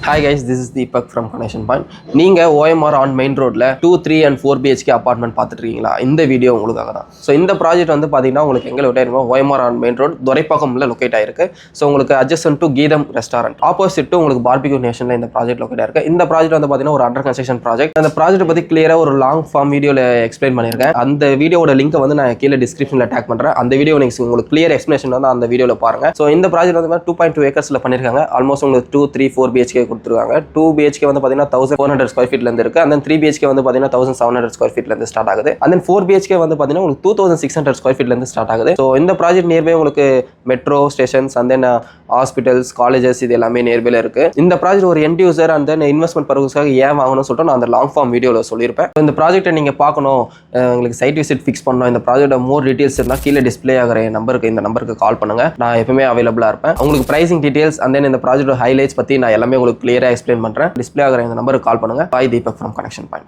Hi guys, this is Deepak from Connection Point. நீங்க OMR on main roadல 2, 3 and 4 BHK apartment பார்த்துட்டு இருக்கீங்களா? இந்த video உங்களுக்காக தான். ஸோ இந்த ப்ராஜெக்ட் வந்து பார்த்தீங்கன்னா உங்களுக்கு எங்கே லொக்கேட் ஆயிருக்கும்? OMR on main road துரைப்பாக்கம்ல லொக்கேட் ஆயிருக்கு. ஸோ உங்களுக்கு adjacent to Geetham restaurant opposite to உங்களுக்கு பார்பிக்யூ நேஷன்ல இந்த ப்ராஜெக்ட் லொக்கேட் ஆயிருக்கு. இந்த ப்ராஜெக்ட் வந்து பார்த்தீங்கன்னா ஒரு அண்டர் கன்ஸ்ட்ரக்ஷன் ப்ராஜெக்ட். அந்த ப்ராஜெக்ட் பற்றி கிளியராக ஒரு லாங் ஃபார்ம் வீடியோவில் எக்ஸ்பிளைன் பண்ணியிருக்கேன். அந்த வீடியோட லிங்க் வந்து நான் கீழே டிஸ்கிரிப்ஷனில் டேக் பண்ணுறேன். அந்த வீடியோ உங்களுக்கு கிளியர் எக்ஸ்பிளேஷன் வந்து அந்த வீடியோவில் பாருங்க. ஸோ இந்த ப்ராஜெக்ட் வந்து 2.2 ஏக்கர்ஸில் பண்ணியிருக்காங்க. ஆல்மோஸ்ட் உங்களுக்கு 2, 3, 4 BHK கொடுத்துருக்காங்க. 2 BHK வந்து பார்த்தீங்கன்னா 1400 ஸ்கொயர் ஃபீட்லேருந்து இருக்குது. அந்த 3 BHK வந்து பார்த்தீங்கன்னா 1700 ஸ்கொயர் ஃபீட்லேருந்து ஸ்டார்ட் ஆகுது. அந்த 4 BHK வந்து பார்த்தீங்கன்னா உங்களுக்கு 2600 ஸ்கொயர் ஃபீட்லேருந்து ஸ்டார்ட் ஆகுது. ஸோ இந்த ப்ராஜெக்ட் நியர்பை உங்களுக்கு metro stations and then hospitals colleges இது எல்லாமே நியர்பையில் இருக்குது. இந்த ப்ராஜெக்ட் ஒரு end user and then investment பர்பஸ்க்காக ஏன் வாங்கணும்னு சொல்லிட்டு நான் அந்த லாங் ஃபார்ம் வீடியோவில் சொல்லியிருப்பேன். இந்த ப்ராஜெக்ட்டை நீங்கள் பார்க்கணும், உங்களுக்கு சைட் விசிட் ஃபிக்ஸ் பண்ணணும், இந்த ப்ராஜெக்ட் மோர் டீட்டெயில்ஸ் இருந்தால் கீழே டிஸ்பிளே ஆகிற நம்பருக்கு இந்த நம்பருக்கு கால் பண்ணுங்கள். நான் எப்பவுமே அவைலபிளாக இருப்பேன். உங்களுக்கு ப்ரைசிங் டீட்டெயில்ஸ் அண்ட் தென் இந்த ப்ராஜெக்ட் ஹைலைட்ஸ் பற்றி நான் எல்லாமே உங்களுக்கு கிளியராக எக்ஸ்பிளைன் பண்ணுறேன். டிஸ்பிளே ஆகிற இந்த நம்பருக்கு கால் பண்ணுங்கள். பாய் தீபக் ஃப்ரம் கனெக்ஷன் பாயிண்ட்.